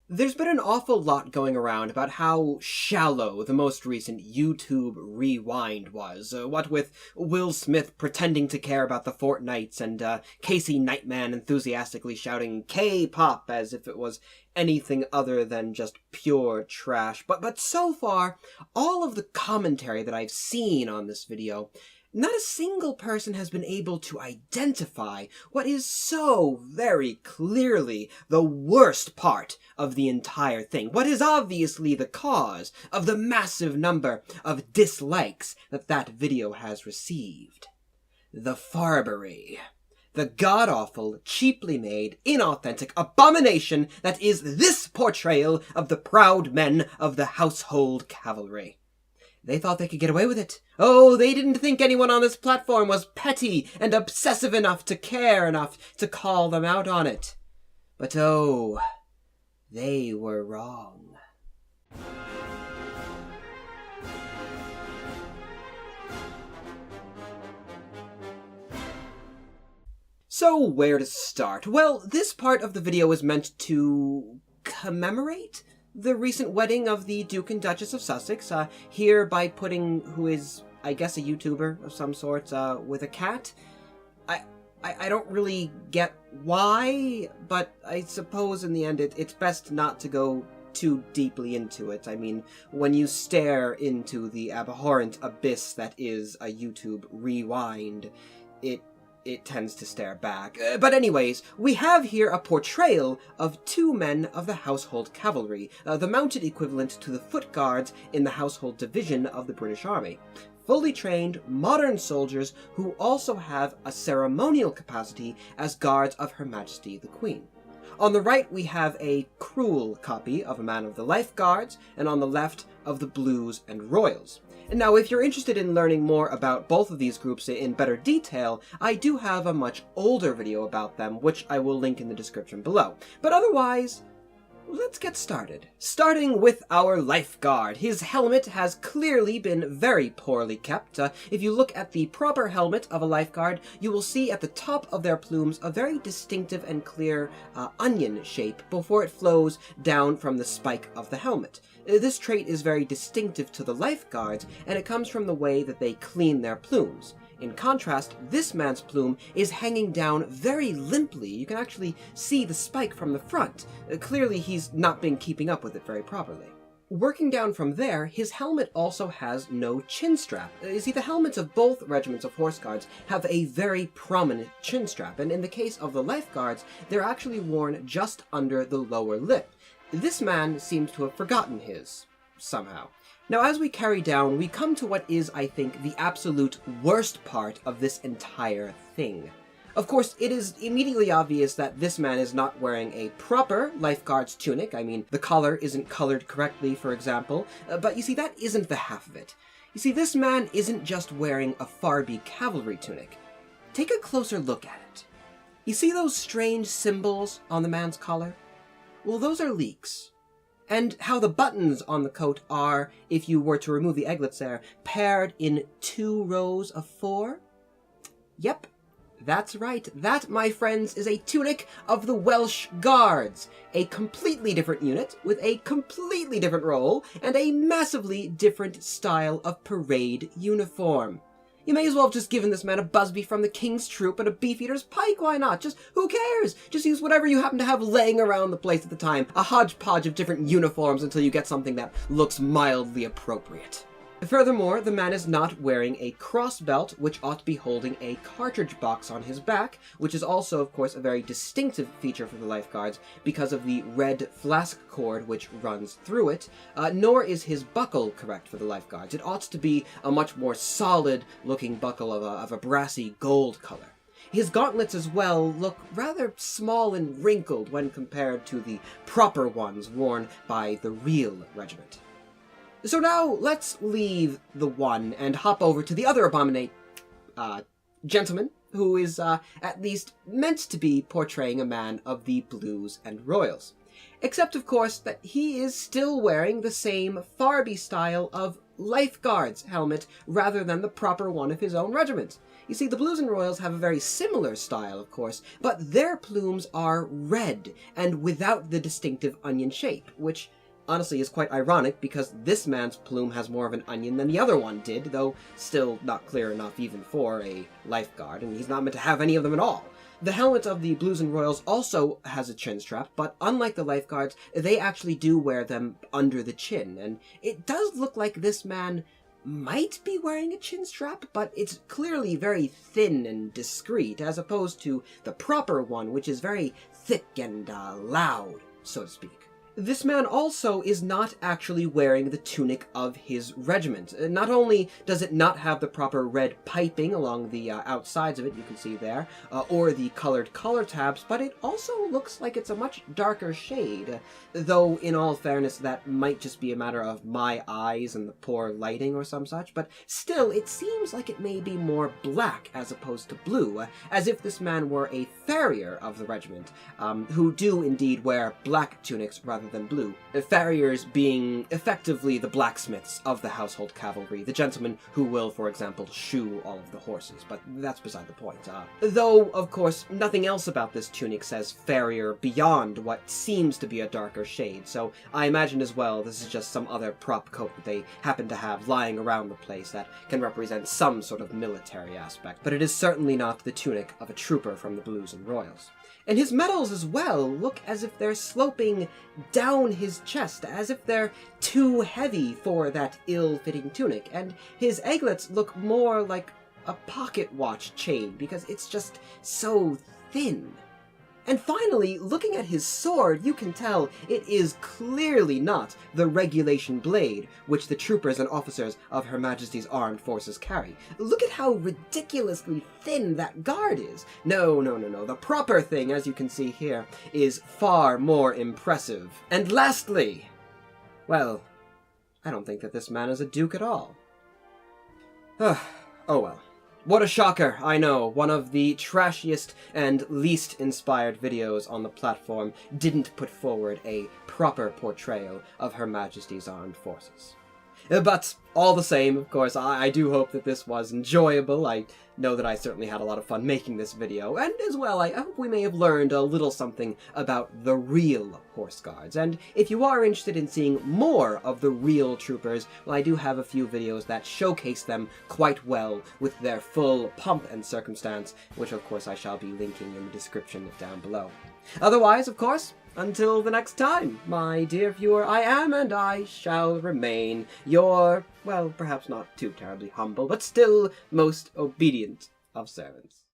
There's been an awful lot going around about how shallow the most recent YouTube Rewind was. What with Will Smith pretending to care about the Fortnites and Casey Nightman enthusiastically shouting K-pop as if it was anything other than just pure trash. But so far, all of the commentary that I've seen on this video, not a single person has been able to identify what is so very clearly the worst part of the entire thing, what is obviously the cause of the massive number of dislikes that video has received. The Farbery. The god-awful, cheaply made, inauthentic abomination that is this portrayal of the proud men of the household cavalry. They thought they could get away with it. Oh, they didn't think anyone on this platform was petty and obsessive enough to care enough to call them out on it. But oh, they were wrong. So where to start? Well, this part of the video is meant to commemorate the recent wedding of the Duke and Duchess of Sussex, here by putting who is, I guess, a YouTuber of some sort, with a cat. I don't really get why, but I suppose in the end it's best not to go too deeply into it. I mean, when you stare into the abhorrent abyss that is a YouTube Rewind, it tends to stare back. But anyways, we have here a portrayal of two men of the household cavalry, the mounted equivalent to the foot guards in the household division of the British Army. Fully trained, modern soldiers who also have a ceremonial capacity as guards of Her Majesty the Queen. On the right, we have a cruel copy of a man of the Life Guards, and on the left, of the Blues and Royals. Now, if you're interested in learning more about both of these groups in better detail, I do have a much older video about them, which I will link in the description below. But otherwise, let's get started. Starting with our lifeguard. His helmet has clearly been very poorly kept. If you look at the proper helmet of a lifeguard, you will see at the top of their plumes a very distinctive and clear onion shape before it flows down from the spike of the helmet. This trait is very distinctive to the lifeguards, and it comes from the way that they clean their plumes. In contrast, this man's plume is hanging down very limply. You can actually see the spike from the front. Clearly, he's not been keeping up with it very properly. Working down from there, his helmet also has no chin strap. You see, the helmets of both regiments of horse guards have a very prominent chin strap, and in the case of the life guards, they're actually worn just under the lower lip. This man seems to have forgotten his, somehow. Now, as we carry down, we come to what is, I think, the absolute worst part of this entire thing. Of course, it is immediately obvious that this man is not wearing a proper lifeguard's tunic. I mean, the collar isn't colored correctly, for example. But you see, that isn't the half of it. You see, this man isn't just wearing a Farby cavalry tunic. Take a closer look at it. You see those strange symbols on the man's collar? Well, those are leeks. And how the buttons on the coat are, if you were to remove the eglets there, paired in 2 rows of 4? Yep, that's right. That, my friends, is a tunic of the Welsh Guards. A completely different unit, with a completely different role, and a massively different style of parade uniform. You may as well have just given this man a busby from the King's Troop and a Beefeater's pike, why not? Just, who cares? Just use whatever you happen to have laying around the place at the time. A hodgepodge of different uniforms until you get something that looks mildly appropriate. Furthermore, the man is not wearing a cross belt, which ought to be holding a cartridge box on his back, which is also, of course, a very distinctive feature for the lifeguards because of the red flask cord which runs through it, nor is his buckle correct for the lifeguards. It ought to be a much more solid-looking buckle of a brassy gold color. His gauntlets as well look rather small and wrinkled when compared to the proper ones worn by the real regiment. So now, let's leave the one and hop over to the other gentleman, who is, at least meant to be portraying a man of the Blues and Royals. Except, of course, that he is still wearing the same Farby style of lifeguard's helmet rather than the proper one of his own regiment. You see, the Blues and Royals have a very similar style, of course, but their plumes are red, and without the distinctive onion shape, which honestly is quite ironic because this man's plume has more of an onion than the other one did, though still not clear enough even for a lifeguard, and he's not meant to have any of them at all. The helmet of the Blues and Royals also has a chin strap, but unlike the lifeguards, they actually do wear them under the chin, and it does look like this man might be wearing a chin strap, but it's clearly very thin and discreet, as opposed to the proper one, which is very thick and loud, so to speak. This man also is not actually wearing the tunic of his regiment. Not only does it not have the proper red piping along the outsides of it, you can see there, or the colored collar tabs, but it also looks like it's a much darker shade, though in all fairness that might just be a matter of my eyes and the poor lighting or some such, but still it seems like it may be more black as opposed to blue, as if this man were a farrier of the regiment, who do indeed wear black tunics rather than blue. Farriers being effectively the blacksmiths of the household cavalry, the gentlemen who will, for example, shoe all of the horses, but that's beside the point. Though, of course, nothing else about this tunic says farrier beyond what seems to be a darker shade, so I imagine as well this is just some other prop coat that they happen to have lying around the place that can represent some sort of military aspect, but it is certainly not the tunic of a trooper from the Blues and Royals. And his medals as well look as if they're sloping down his chest, as if they're too heavy for that ill-fitting tunic, and his eglets look more like a pocket watch chain because it's just so thin. And finally, looking at his sword, you can tell it is clearly not the regulation blade which the troopers and officers of Her Majesty's Armed Forces carry. Look at how ridiculously thin that guard is. No. The proper thing, as you can see here, is far more impressive. And lastly, well, I don't think that this man is a duke at all. Oh well. What a shocker, I know. One of the trashiest and least inspired videos on the platform didn't put forward a proper portrayal of Her Majesty's Armed Forces. But all the same, of course, I do hope that this was enjoyable. I know that I certainly had a lot of fun making this video, and as well, I hope we may have learned a little something about the real Horse Guards. And if you are interested in seeing more of the real troopers, well, I do have a few videos that showcase them quite well with their full pomp and circumstance, which of course I shall be linking in the description down below. Otherwise, of course, until the next time, my dear viewer, I am and I shall remain your, well, perhaps not too terribly humble, but still most obedient of servants.